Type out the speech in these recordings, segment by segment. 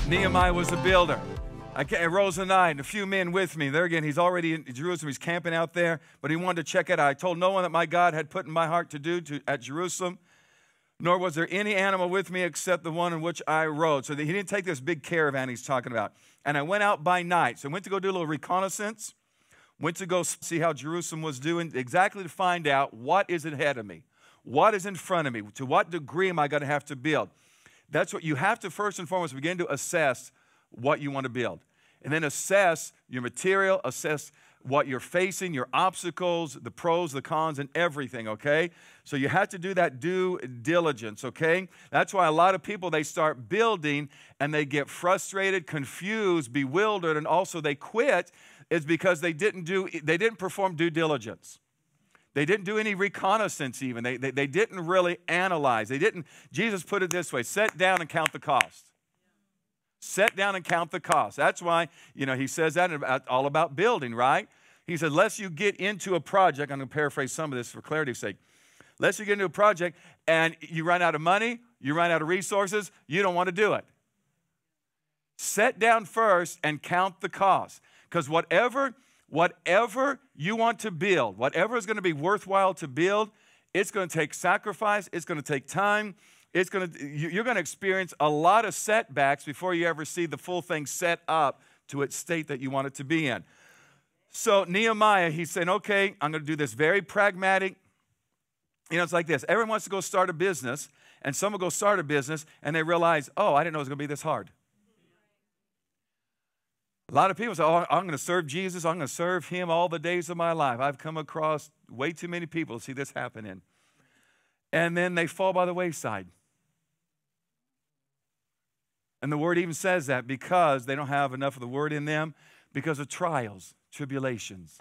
Nehemiah was a builder. I rose the night, and a few men with me. There again, he's already in Jerusalem. He's camping out there, but he wanted to check it out. I told no one that my God had put in my heart to do at Jerusalem, nor was there any animal with me except the one in which I rode. So he didn't take this big caravan he's talking about. And I went out by night. So I went to go do a little reconnaissance, went to go see how Jerusalem was doing, exactly to find out what is ahead of me, what is in front of me, to what degree am I going to have to build. That's what you have to first and foremost begin to assess what you want to build. And then assess your material, assess what you're facing, your obstacles, the pros, the cons, and everything, okay? So you have to do that due diligence, okay? That's why a lot of people, they start building and they get frustrated, confused, bewildered, and also they quit. It's because they didn't perform due diligence. They didn't do any reconnaissance even. They didn't really analyze. Jesus put it this way, sit down and count the cost. Sit down and count the cost. That's why, he says that all about building, right? He said, lest you get into a project, I'm going to paraphrase some of this for clarity's sake. Lest you get into a project and you run out of money, you run out of resources, you don't want to do it. Sit down first and count the cost. Because whatever you want to build, whatever is going to be worthwhile to build, it's going to take sacrifice, it's going to take time, you're going to experience a lot of setbacks before you ever see the full thing set up to its state that you want it to be in. So Nehemiah, he's saying, okay, I'm going to do this very pragmatic. It's like this. Everyone wants to go start a business, and some will go start a business, and they realize, oh, I didn't know it was going to be this hard. A lot of people say, oh, I'm going to serve Jesus. I'm going to serve him all the days of my life. I've come across way too many people to see this happening. And then they fall by the wayside. And the word even says that because they don't have enough of the word in them, because of trials, tribulations,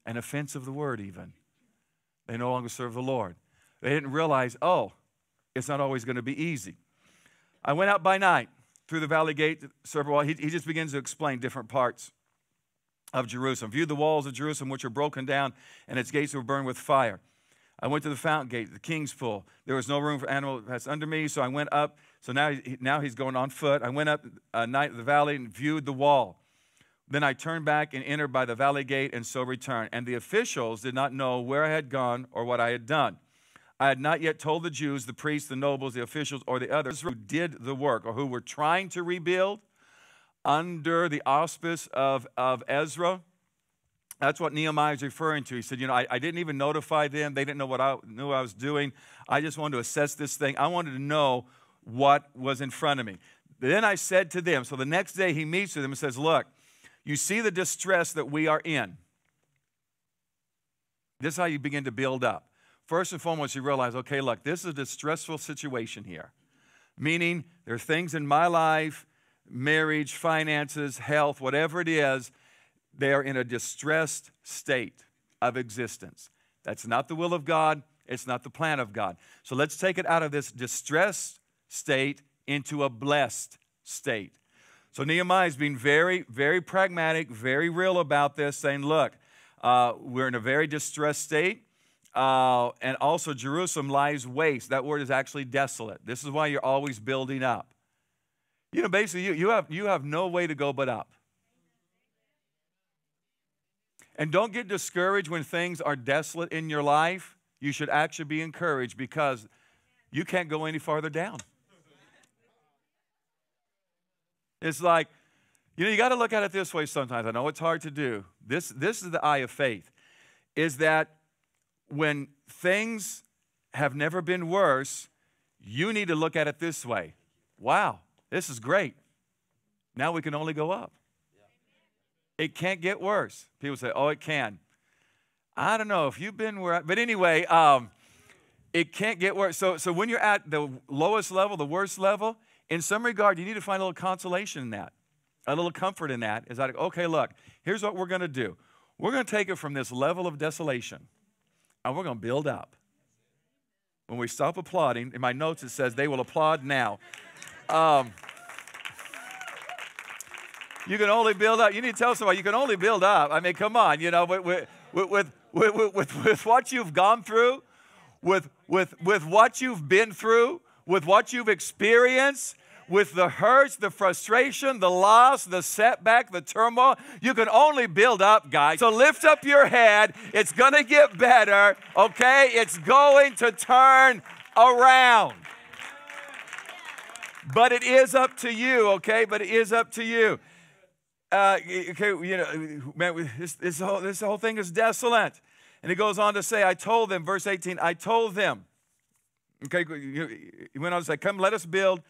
and offense of the word even. They no longer serve the Lord. They didn't realize, oh, it's not always going to be easy. I went out by night through the valley gate to serve a wall. He just begins to explain different parts of Jerusalem. Viewed the walls of Jerusalem, which were broken down, and its gates were burned with fire. I went to the fountain gate, the king's pool. There was no room for animal that's under me, so I went up. So now he's going on foot. I went up night of the valley and viewed the wall. Then I turned back and entered by the valley gate and so returned. And the officials did not know where I had gone or what I had done. I had not yet told the Jews, the priests, the nobles, the officials, or the others who did the work or who were trying to rebuild under the auspice of Ezra. That's what Nehemiah is referring to. He said, I didn't even notify them. They didn't know what I knew I was doing. I just wanted to assess this thing. I wanted to know what was in front of me. Then I said to them, so the next day he meets with them and says, look, you see the distress that we are in. This is how you begin to build up. First and foremost, you realize, okay, look, this is a distressful situation here. Meaning there are things in my life, marriage, finances, health, whatever it is, they are in a distressed state of existence. That's not the will of God. It's not the plan of God. So let's take it out of this distressed state into a blessed state. So Nehemiah is being very, very pragmatic, very real about this, saying, look, we're in a very distressed state. And also Jerusalem lies waste. That word is actually desolate. This is why you're always building up. Basically, you have no way to go but up. And don't get discouraged when things are desolate in your life. You should actually be encouraged because you can't go any farther down. It's like, you got to look at it this way sometimes. I know it's hard to do. This is the eye of faith, is that when things have never been worse, you need to look at it this way. Wow, this is great. Now we can only go up. It can't get worse. People say, oh, it can. I don't know if you've been where, but anyway, it can't get worse. So when you're at the lowest level, the worst level, in some regard, you need to find a little consolation in that, a little comfort in that. Is that, okay, look, here's what we're going to do. We're going to take it from this level of desolation, and we're going to build up. When we stop applauding, in my notes it says they will applaud now. You can only build up. You need to tell somebody you can only build up. I mean, come on, but with what you've gone through, with what you've been through, with what you've experienced, with the hurts, the frustration, the loss, the setback, the turmoil, you can only build up, guys. So lift up your head. It's going to get better, okay? It's going to turn around. But it is up to you, okay? But it is up to you. Okay, you know, man, this whole thing is desolate. And he goes on to say, I told them, verse 18, I told them. Okay, he went on to say, come, let us build.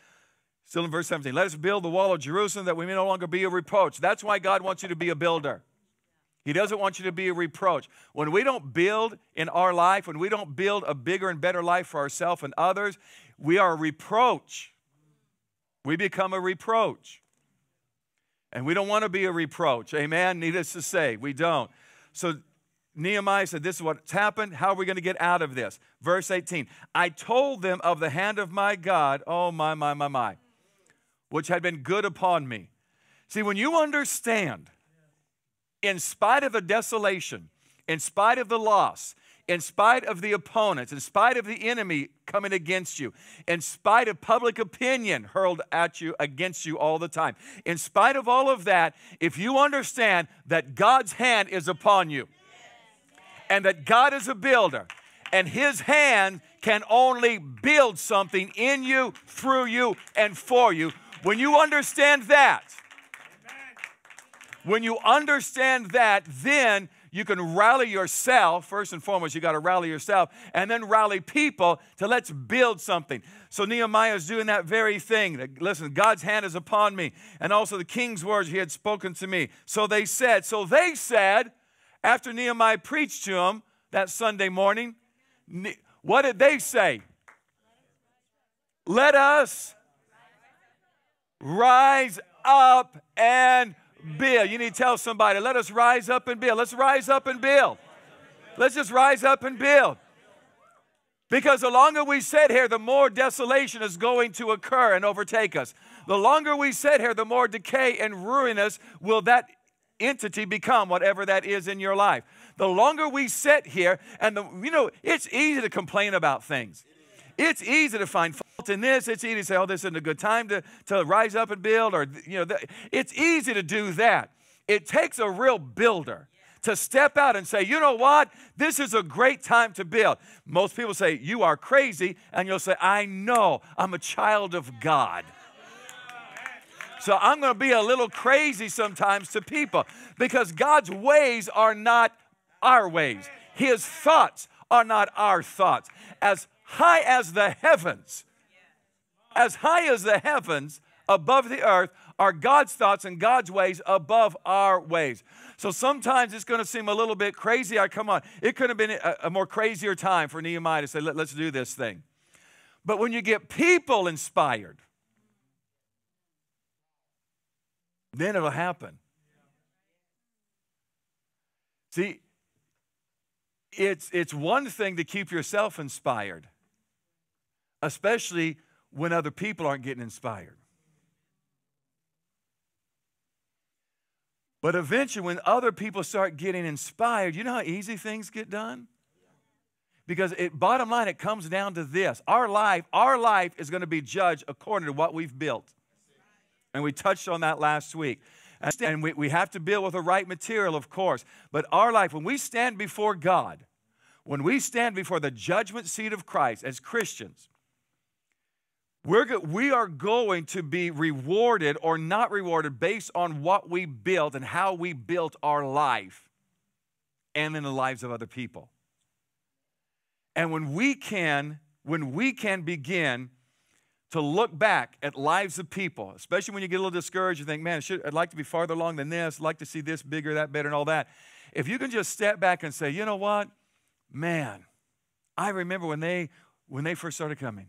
Still in verse 17, let us build the wall of Jerusalem that we may no longer be a reproach. That's why God wants you to be a builder. He doesn't want you to be a reproach. When we don't build in our life, when we don't build a bigger and better life for ourselves and others, we are a reproach. We become a reproach. And we don't want to be a reproach. Amen? Needless to say, we don't. So Nehemiah said, this is what's happened. How are we going to get out of this? Verse 18, I told them of the hand of my God, oh my, which had been good upon me. See, when you understand, in spite of the desolation, in spite of the loss, in spite of the opponents, in spite of the enemy coming against you, in spite of public opinion hurled at you, against you all the time, in spite of all of that, if you understand that God's hand is upon you and that God is a builder and His hand can only build something in you, through you, and for you, when you understand that, then you can rally yourself. First and foremost, you got to rally yourself and then rally people to let's build something. So Nehemiah is doing that very thing. Listen, God's hand is upon me. And also the king's words he had spoken to me. So they said, after Nehemiah preached to them that Sunday morning, what did they say? Let us rise up and build. You need to tell somebody, let us rise up and build. Let's rise up and build. Let's just rise up and build. Because the longer we sit here, the more desolation is going to occur and overtake us. The longer we sit here, the more decay and ruinous will that entity become, whatever that is in your life. The longer we sit here, and it's easy to complain about things. It's easy to find fault in this. It's easy to say, oh, this isn't a good time to rise up and build. Or, it's easy to do that. It takes a real builder to step out and say, you know what? This is a great time to build. Most people say, you are crazy. And you'll say, I know. I'm a child of God. So I'm going to be a little crazy sometimes to people because God's ways are not our ways. His thoughts are not our thoughts. As high as the heavens above the earth are God's thoughts and God's ways above our ways. So sometimes it's going to seem a little bit crazy. Come on. It could have been a more crazier time for Nehemiah to say, let's do this thing. But when you get people inspired, then it'll happen. See, it's one thing to keep yourself inspired, especially when other people aren't getting inspired. But eventually, when other people start getting inspired, you know how easy things get done? Because bottom line, it comes down to this. Our life is going to be judged according to what we've built. And we touched on that last week. And we have to build with the right material, of course. But our life, when we stand before God, when we stand before the judgment seat of Christ as Christians, we are going to be rewarded or not rewarded based on what we built and how we built our life and in the lives of other people. And when we can begin to look back at lives of people, especially when you get a little discouraged, you think, man, I'd like to be farther along than this, I'd like to see this bigger, that better, and all that. If you can just step back and say, you know what? Man, I remember when they first started coming.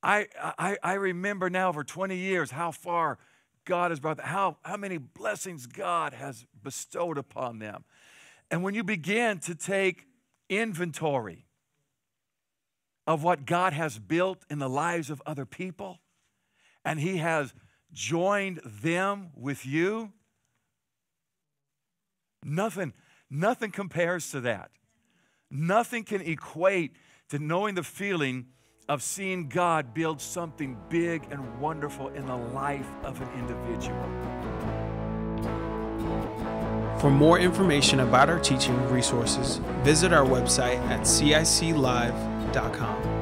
I remember now over 20 years how far God has brought them, how many blessings God has bestowed upon them. And when you begin to take inventory of what God has built in the lives of other people, and He has joined them with you, nothing Nothing compares to that. Nothing can equate to knowing the feeling of seeing God build something big and wonderful in the life of an individual. For more information about our teaching resources, visit our website at ciclive.com.